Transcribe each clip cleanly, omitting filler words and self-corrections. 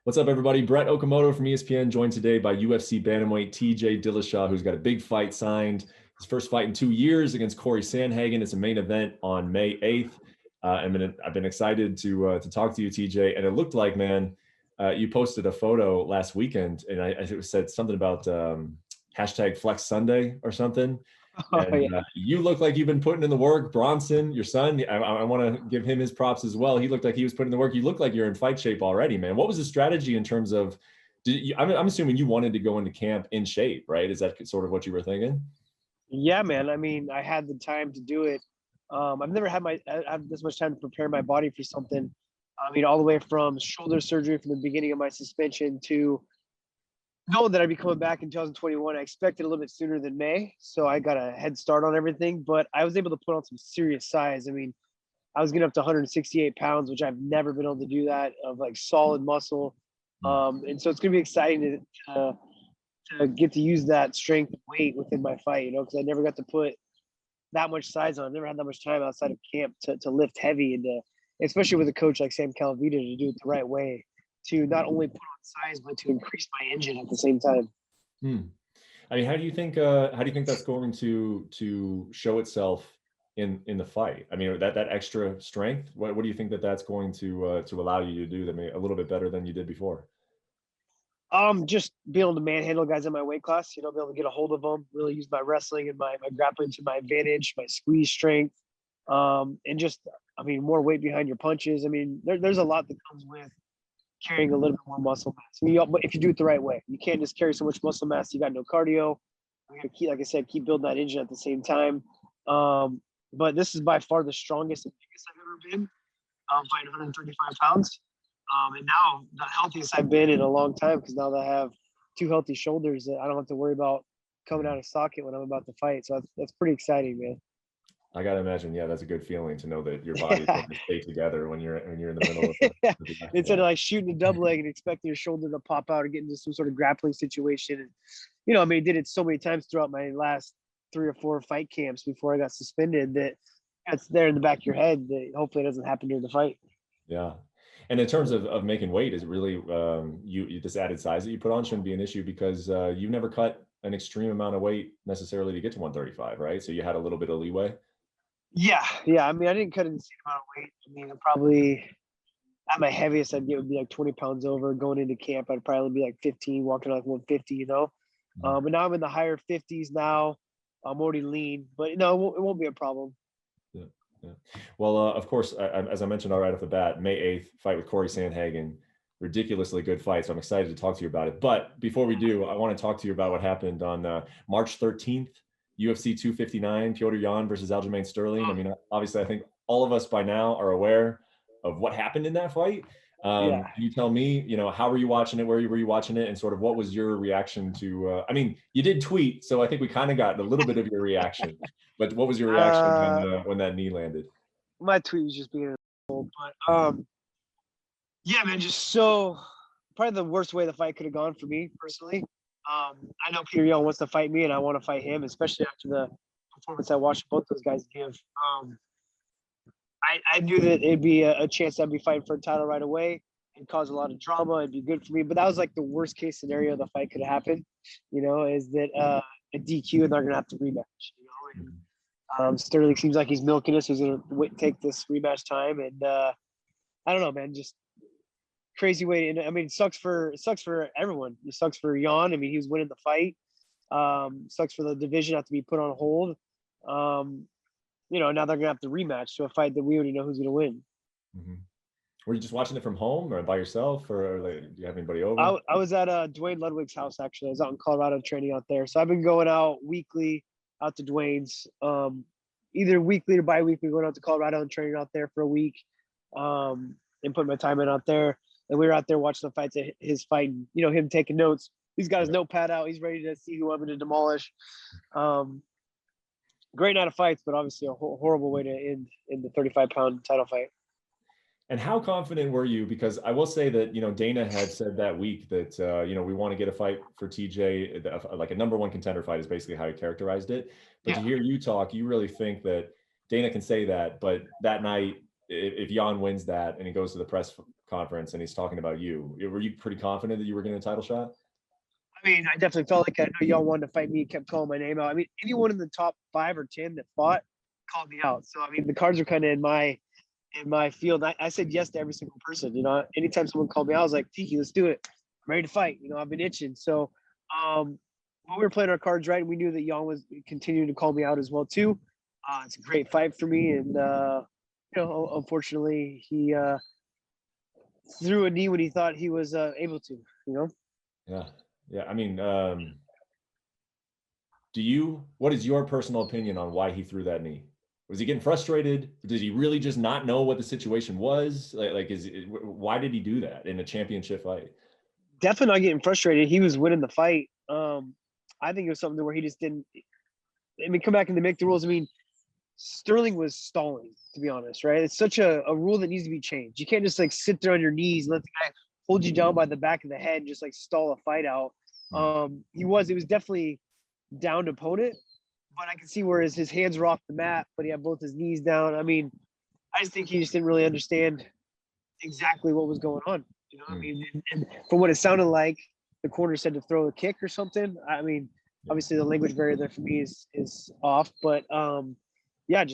What's up, everybody? Brett Okamoto from ESPN, joined today by UFC bantamweight TJ Dillashaw, who's got a big fight signed. His first fight in 2 years against Cory Sandhagen. It's a main event on May 8th. I've been excited to talk to you, TJ. And it looked like, man, you posted a photo last weekend, and it said something about hashtag Flex Sunday or something. And you look like you've been putting in the work. Bronson, your son, I want to give him his props as well. He looked like he was putting in the work. You look like you're in fight shape already, man. What was the strategy in terms of, I'm assuming you wanted to go into camp in shape, right? Is that sort of what you were thinking? Yeah, man. I mean, I had the time to do it. I've never had this much time to prepare my body for something. I mean, all the way from shoulder surgery from the beginning of my suspension to knowing that I'd be coming back in 2021. I expected a little bit sooner than May, so I got a head start on everything. But I was able to put on some serious size. I mean, I was getting up to 168 pounds, which I've never been able to do that, of like solid muscle. And so it's gonna be exciting to get to use that strength and weight within my fight, because I never got to put that much size on. I never had that much time outside of camp to lift heavy and especially with a coach like Sam Calavita, to do it the right way, to not only put on size but to increase my engine at the same time. I mean, how do you think that's going to show itself in the fight? I mean, that extra strength. What do you think that's going to allow you to do that a little bit better than you did before? Just be able to manhandle guys in my weight class. Be able to get a hold of them. Really use my wrestling and my grappling to my advantage. My squeeze strength, and just, I mean, more weight behind your punches. I mean, there's a lot that comes with carrying a little bit more muscle mass. I mean, if you do it the right way, you can't just carry so much muscle mass. You got no cardio. You got to keep, like I said, keep building that engine at the same time. But this is by far the strongest and biggest I've ever been. Fighting 135 pounds. And now the healthiest I've been in a long time, because now that I have two healthy shoulders, that I don't have to worry about coming out of socket when I'm about to fight. So that's pretty exciting, man. I gotta imagine, yeah, that's a good feeling to know that your body is going to stay together when you're in the middle of it. Instead of like shooting a double leg and expecting your shoulder to pop out or get into some sort of grappling situation. And I mean, I did it so many times throughout my last 3 or 4 fight camps before I got suspended, that it's there in the back of your head that hopefully it doesn't happen during the fight. Yeah. And in terms of making weight, is it really you this added size that you put on shouldn't be an issue, because you've never cut an extreme amount of weight necessarily to get to 135, right? So you had a little bit of leeway. Yeah. I mean, I didn't cut an insane amount of weight. I mean, probably at my heaviest I'd get would be like 20 pounds over. Going into camp, I'd probably be like 15, walking like 150, But now I'm in the higher 50s now. I'm already lean, but no, it won't be a problem. Yeah. Well, of course, as I mentioned right off the bat, May 8th, fight with Cory Sandhagen. Ridiculously good fight, so I'm excited to talk to you about it. But before we do, I want to talk to you about what happened on March 13th, UFC 259, Petr Yan versus Aljamain Sterling. I mean, obviously, I think all of us by now are aware of what happened in that fight. Can you tell me, how were you watching it? Where were you watching it? And sort of what was your reaction to, I mean, you did tweet, so I think we kind of got a little bit of your reaction, but what was your reaction when that knee landed? My tweet was just being an asshole, but yeah, man, just so probably the worst way the fight could have gone for me personally. I know Petr Yan wants to fight me, and I want to fight him, especially after the performance I watched both those guys give. I knew that it'd be a chance I'd be fighting for a title right away and cause a lot of drama. It'd be good for me, but that was like the worst case scenario the fight could have happened. Is that a DQ and they're gonna have to rematch. Sterling seems like he's milking us. He's gonna take this rematch time, and I don't know, man. Just crazy way. And I mean, it sucks for everyone. It sucks for Yan. I mean, he was winning the fight. Sucks for the division have to be put on hold. Now they're gonna have to rematch to a fight that we already know who's gonna win. Were you just watching it from home or by yourself, or do you have anybody over? I was at Dwayne Ludwig's house, actually. I was out in Colorado training out there. So I've been going out weekly out to Dwayne's, either weekly or bi-weekly, going out to Colorado and training out there for a week, and putting my time in out there. And we were out there watching the fights, his fight, him taking notes. He's got his notepad out. He's ready to see who I'm going to demolish. Great night of fights, but obviously a horrible way to end in the 35-pound title fight. And how confident were you? Because I will say that, Dana had said that week that, we want to get a fight for TJ, like a number one contender fight is basically how he characterized it. But to hear you talk, you really think that Dana can say that, but that night, if Yan wins that and he goes to the press conference and he's talking about you. Were you pretty confident that you were getting a title shot? I mean, I definitely felt like I know y'all wanted to fight me, kept calling my name out. I mean, anyone in the top 5 or 10 that fought called me out. So I mean, the cards were kind of in my field. I said yes to every single person. You know, anytime someone called me out, I was like, Tiki, let's do it. I'm ready to fight. You know, I've been itching. So when we were playing our cards right, we knew that Yan was continuing to call me out as well too. It's a great fight for me, and you know, unfortunately, he threw a knee when he thought he was able to. You know. Yeah. I mean, what is your personal opinion on why he threw that knee? Was he getting frustrated? Did he really just not know what the situation was? Why did he do that in a championship fight? Definitely not getting frustrated. He was winning the fight. I think it was something where he just didn't. I mean, come back and make the rules. I mean, Sterling was stalling, to be honest, right? It's such a rule that needs to be changed. You can't just like sit there on your knees and let the guy hold you down by the back of the head and just like stall a fight out. It was definitely downed opponent, but I can see where his hands were off the mat, but he had both his knees down. I mean, I just think he just didn't really understand exactly what was going on. You know what I mean? And from what it sounded like, the corner said to throw a kick or something. I mean, obviously the language barrier there for me is off, but yeah,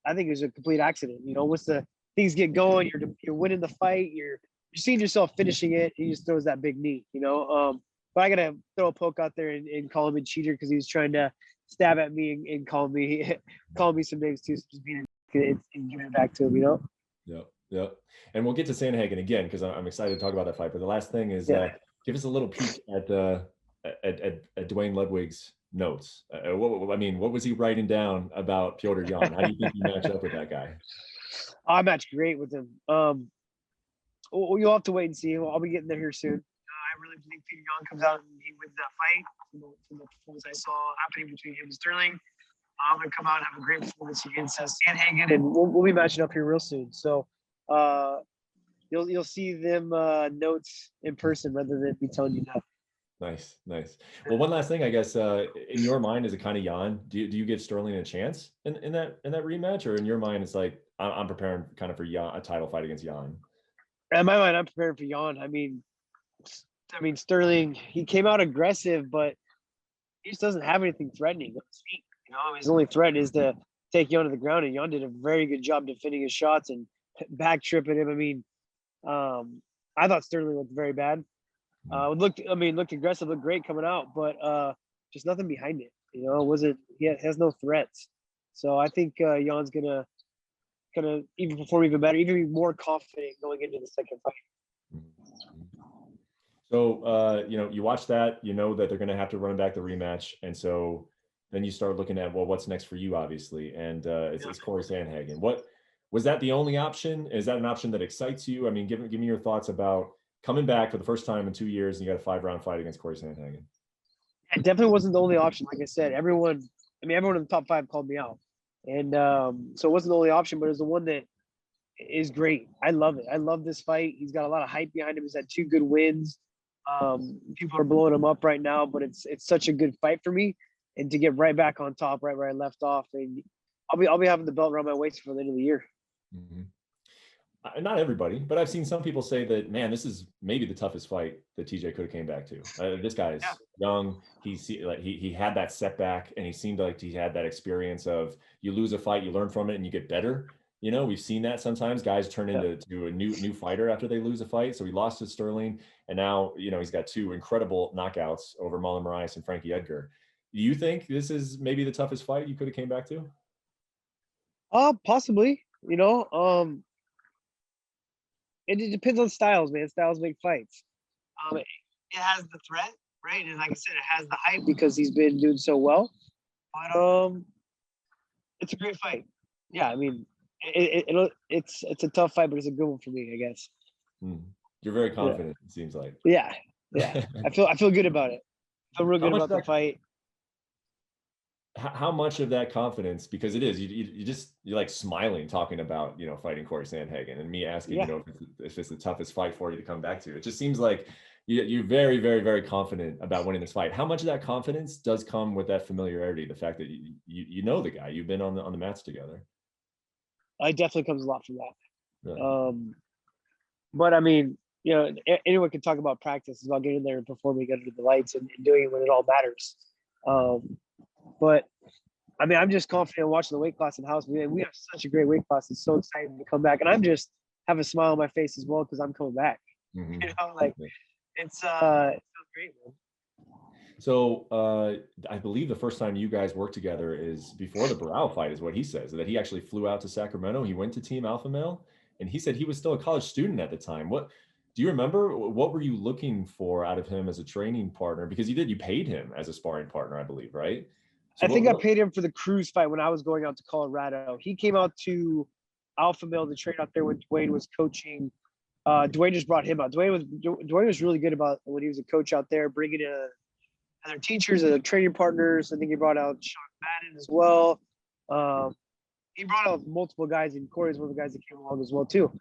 I think it was a complete accident. You know, once the things get going, you're winning the fight, you're seeing yourself finishing it, he just throws that big knee. You know, but I gotta throw a poke out there and call him a cheater because he was trying to stab at me and call me some names too. So just being and giving it back to him. You know. Yep. And we'll get to Sandhagen again because I'm excited to talk about that fight. But the last thing is give us a little peek at Duane Ludwig's notes. What was he writing down about Petr Yan? How do you think you match up with that guy? I match great with him. You'll have to wait and see. I'll be getting there here soon. I really think Petr Yan comes out and he wins that fight. From the performance I saw happening between him and Sterling, I'm gonna come out and have a great performance against Sandhagen, and we'll be matching up here real soon. So you'll see them notes in person rather than me telling you that. Nice. Well, one last thing, I guess, in your mind, is it kind of Yan? Do you give Sterling a chance in that rematch, or in your mind, it's like I'm preparing kind of for Yan, a title fight against Yan? In my mind, I'm preparing for Yan. I mean, Sterling, he came out aggressive, but he just doesn't have anything threatening. You know, his only threat is to take Yan to the ground, and Yan did a very good job defending his shots and back tripping him. I mean, I thought Sterling looked very bad. Looked aggressive, looked great coming out, but just nothing behind it. You know, he has no threats. So I think Jan's gonna even perform even better, even be more confident going into the second fight. So you watch that, you know that they're gonna have to run back the rematch, and so then you start looking at, well, what's next for you, obviously, and it's Cory Sandhagen. What was that the only option? Is that an option that excites you? I mean, give me your thoughts about coming back for the first time in 2 years, and you got a 5-round fight against Cory Sandhagen. It definitely wasn't the only option. Like I said, everyone in the top 5 called me out, and so it wasn't the only option, but it was the one that is great. I love it. I love this fight. He's got a lot of hype behind him. He's had 2 good wins. People are blowing him up right now, but it's such a good fight for me, and to get right back on top, right where I left off, and I'll be having the belt around my waist for the end of the year. Mm-hmm. Not everybody, but I've seen some people say that, man, this is maybe the toughest fight that TJ could have came back to. This guy is young. He had that setback, and he seemed like he had that experience of you lose a fight, you learn from it, and you get better. You know, we've seen that sometimes guys turn into a new fighter after they lose a fight. So he lost to Sterling, and now, you know, he's got 2 incredible knockouts over Marlon Moraes and Frankie Edgar. Do you think this is maybe the toughest fight you could have came back to? Possibly. You know, it depends on styles, man. Styles make fights. It has the threat, right? And like I said, it has the hype because he's been doing so well. But it's a great fight. Yeah, I mean, it's a tough fight, but it's a good one for me, I guess. You're very confident. It seems like. Yeah. I feel good about it. I feel real good about the fight. How much of that confidence, because it is, you're like smiling talking about, you know, fighting Cory Sandhagen, and me asking, you know, if it's the toughest fight for you to come back to. It just seems like you're very, very, very confident about winning this fight. How much of that confidence does come with that familiarity, the fact that you know the guy, you've been on the mats together? It definitely comes a lot from that. Really? But I mean, anyone can talk about practice. It's about getting there and performing under the lights and doing it when it all matters. But I mean, I'm just confident watching the weight class in house. We have such a great weight class. It's so exciting to come back, and I'm just have a smile on my face as well because I'm coming back. Mm-hmm. Like it's great, man. So I believe the first time you guys worked together is before the Barao fight, is what he says, that he actually flew out to Sacramento. He went to Team Alpha Male, and he said he was still a college student at the time. What do you remember? What were you looking for out of him as a training partner? Because you paid him as a sparring partner, I believe, right? So I paid him for the Cruz fight when I was going out to Colorado. He came out to Alpha Male to train out there when Dwayne was coaching. Dwayne just brought him out. Dwayne was really good about when he was a coach out there, bringing in other teachers, other training partners. I think he brought out Sean Madden as well. He brought out multiple guys, and Cory's one of the guys that came along as well too.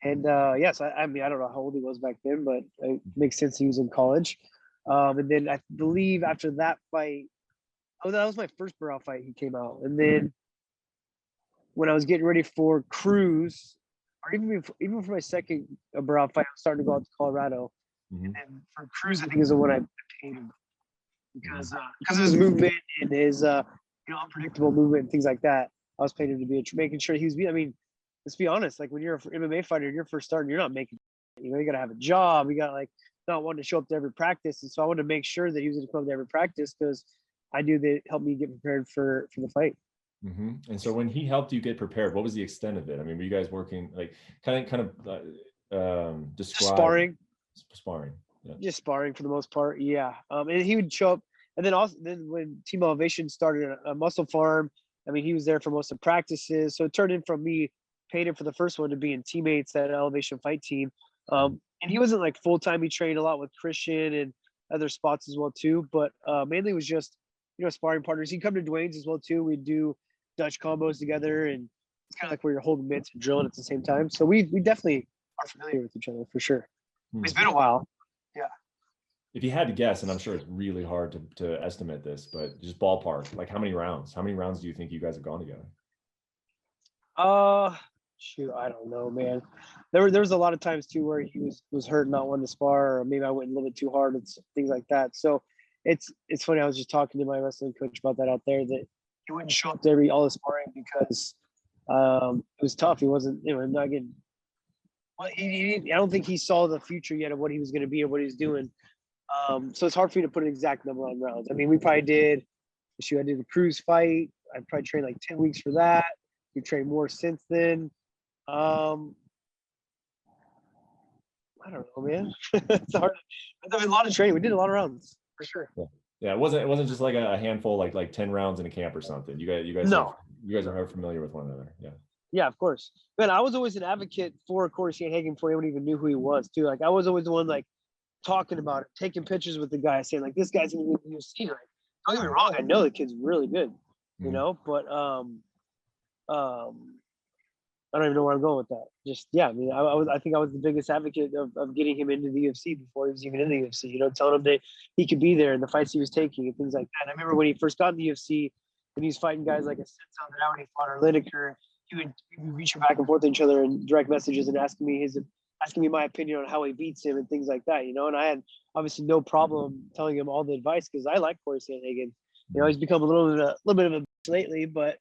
And yes, I mean, I don't know how old he was back then, but it makes sense he was in college. And then I believe after that fight, that was my first Barao fight. He came out, and then when I was getting ready for Cruz, or even for my second Barao fight, I was starting to go out to Colorado. Mm-hmm. And for Cruz, I think is the one I paid him because of his movement and his unpredictable movement and things like that. I was paying him to be making sure he was. I mean, let's be honest. Like when you're an MMA fighter, you're first starting, you're not making. You got to have a job. You got not wanting to show up to every practice, and so I wanted to make sure that he was going to come to every practice because I knew that it helped me get prepared for the fight. Mm-hmm. And so when he helped you get prepared, what was the extent of it? I mean, were you guys working kind of describe sparring? Yeah. Just sparring for the most part, yeah. And he would show up, and then when Team Elevation started a muscle farm, I mean, he was there for most of the practices. So it turned in from me paying him for the first one to being teammates at Elevation Fight Team. And he wasn't like full time. He trained a lot with Christian and other spots as well too, but mainly was just sparring partners. He'd come to Dwayne's as well too. We'd do Dutch combos together, and it's kind of like where you're holding mitts and drilling at the same time. So we definitely are familiar with each other for sure. It's been a while. Yeah. If you had to guess, and I'm sure it's really hard to estimate this, but just ballpark, like how many rounds do you think you guys have gone together? Shoot, I don't know, man. There was a lot of times too where he was hurt, not wanting to spar, or maybe I went a little bit too hard and things like that. So it's funny. I was just talking to my wrestling coach about that out there, that he wouldn't show up to all the sparring because it was tough. He wasn't, not getting. Well, I don't think he saw the future yet of what he was going to be or what he was doing. So it's hard for me to put an exact number on rounds. I mean, we probably did. I did the Cruz fight. I probably trained like 10 weeks for that. We trained more since then. I don't know, man. It's hard. There was a lot of training. We did a lot of rounds for sure. Yeah, it wasn't just like a handful, like 10 rounds in a camp or something. You guys are familiar with one another. Yeah. Yeah, of course. Man, I was always an advocate for Cory Sandhagen before anyone even knew who he was too. Like I was always the one talking about it, taking pictures with the guy, saying this guy's gonna be in the UFC. Like, don't get me wrong, I know the kid's really good, but I don't even know where I'm going with that. Just I mean, I think I was the biggest advocate of getting him into the UFC before he was even in the UFC. Telling him that he could be there and the fights he was taking and things like that. And I remember when he first got in the UFC, when he was fighting guys like a Sensei that when he fought Lineker, he would reach back and forth to each other in direct messages and asking me my opinion on how he beats him and things like that. And I had obviously no problem telling him all the advice because I like Cory Sandhagen. He's become a little bit of a lately, but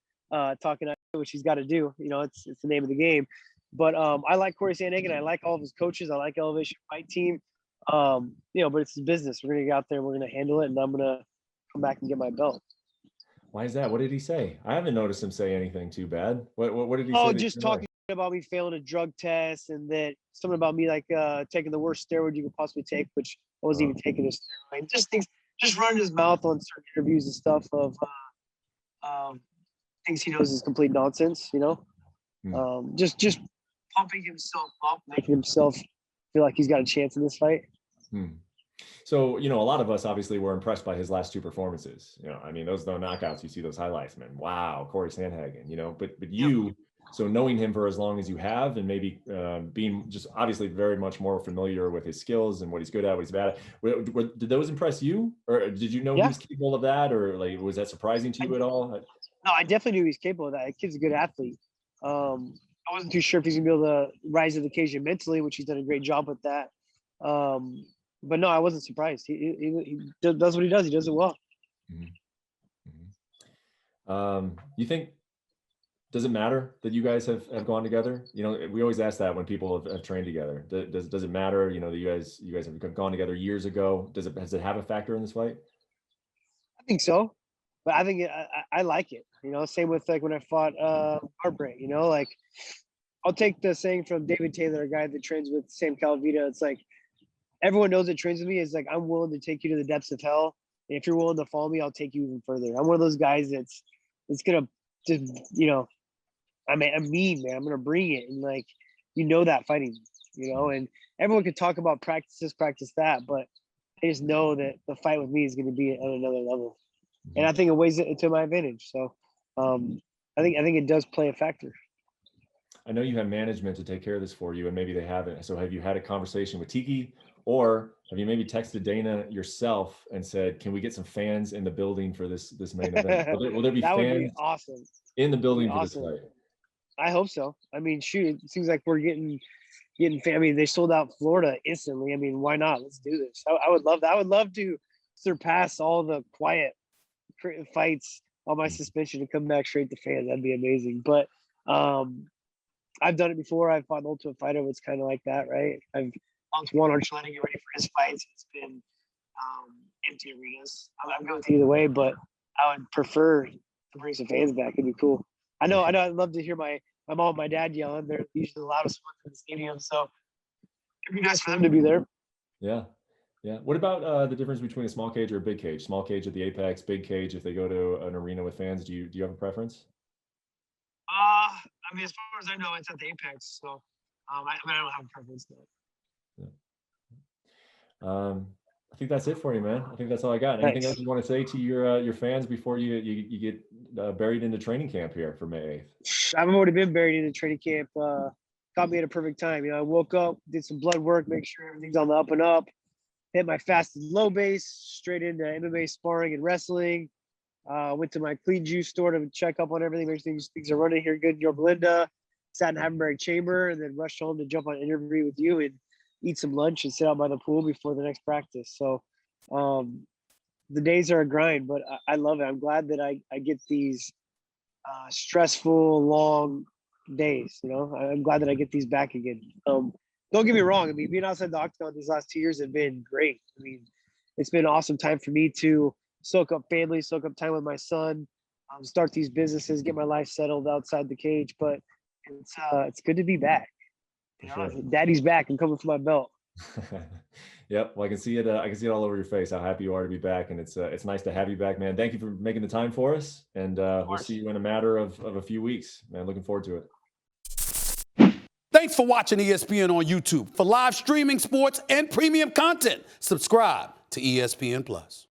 talking which he's got to do. It's the name of the game. But I like Cory Sandhagen. I like all of his coaches. I like Elevation Fight Team. But it's his business. We're gonna get out there. We're gonna handle it, and I'm gonna come back and get my belt. Why is that? What did he say? I haven't noticed him say anything too bad. What did he say? Oh, just talking about me failing a drug test and that something about me taking the worst steroid you could possibly take, which I wasn't even taking a steroid. Just running his mouth on certain interviews and stuff of things he knows is complete nonsense. Just pumping himself up, making himself feel like he's got a chance in this fight. So, a lot of us obviously were impressed by his last two performances. I mean, those knockouts, you see those highlights, man. Wow, Cory Sandhagen, but you, so knowing him for as long as you have, and maybe being just obviously very much more familiar with his skills and what he's good at, what he's bad at, did those impress you? Or did you know he was capable of that? Or was that surprising to you at all? No, I definitely knew he's capable of that. The kid's a good athlete. I I wasn't too sure if he's gonna be able to rise to the occasion mentally, which he's done a great job with that. But no, I wasn't surprised. He does what he does. He does it well. You think, does it matter that you guys have gone together? You know, we always ask that when people have trained together. Does it matter? You know, that you guys have gone together years ago. Does it have a factor in this fight? I think so, but I think I like it. You know, same with like when I fought Heartbreak. You know, like I'll take the saying from David Taylor, a guy that trains with Sam Calavita. It's like everyone knows that trains with me is like I'm willing to take you to the depths of hell. And if you're willing to follow me, I'll take you even further. I'm one of those guys that's gonna just, you know, I'm mean, man. I'm gonna bring it, and like, you know, that fighting, you know, and everyone can talk about practice this, practice that, but they just know that the fight with me is gonna be on another level, and I think it weighs it to my advantage. So, I think it does play a factor. I know you have management to take care of this for you, and maybe they haven't. So have you had a conversation with Tiki, or have you maybe texted Dana yourself and said, "Can we get some fans in the building for this main event"? Will there be That fans would be awesome. in the building for Awesome. this fight? I hope so. I mean, shoot, it seems like we're getting. I mean, they sold out Florida instantly. I mean, why not? Let's do this. I would love that. I would love to surpass all the quiet fights on my suspension and come back straight to fans. That'd be amazing. But I've done it before. I've fought an Ultimate Fighter. It's kind of like that, right? I've fought Juan Archuleta get ready for his fights. It's been empty arenas. I'm going either way, but I would prefer to bring some fans back. It'd be cool. I know. I'd love to hear my mom and my dad yelling. They're usually the loudest ones in the stadium, so it'd be nice for them to be there. Yeah. What about the difference between a small cage or a big cage? Small cage at the Apex, big cage if they go to an arena with fans. Do you have a preference? I mean, as far as I know, it's at the Apex, so I don't have a preference though. Yeah. I think that's it for you, man. I think that's all I got. Anything else you want to say to your fans before you get buried into training camp here for May 8th? I've already been buried into training camp. Got me at a perfect time. You know, I woke up, did some blood work, make sure everything's on the up and up. Hit my fast and low base, straight into MMA sparring and wrestling. Went to my clean juice store to check up on everything, make sure things are running here good in Yorba Linda. Sat in Havenberg Chamber and then rushed home to jump on an interview with you and eat some lunch and sit out by the pool before the next practice. So the days are a grind, but I love it. I'm glad that I get these stressful, long days. You know, I'm glad that I get these back again. Don't get me wrong. I mean, being outside the octagon these last 2 years have been great. I mean, it's been an awesome time for me to soak up family, soak up time with my son, start these businesses, get my life settled outside the cage. But it's good to be back. You know, sure. Daddy's back. I'm coming for my belt. Yep. Well, I can see it. I can see it all over your face how happy you are to be back, and it's nice to have you back, man. Thank you for making the time for us, and we'll see you in a matter of a few weeks, man. Looking forward to it. Thanks for watching ESPN on YouTube. For live streaming, sports, and premium content, subscribe to ESPN Plus.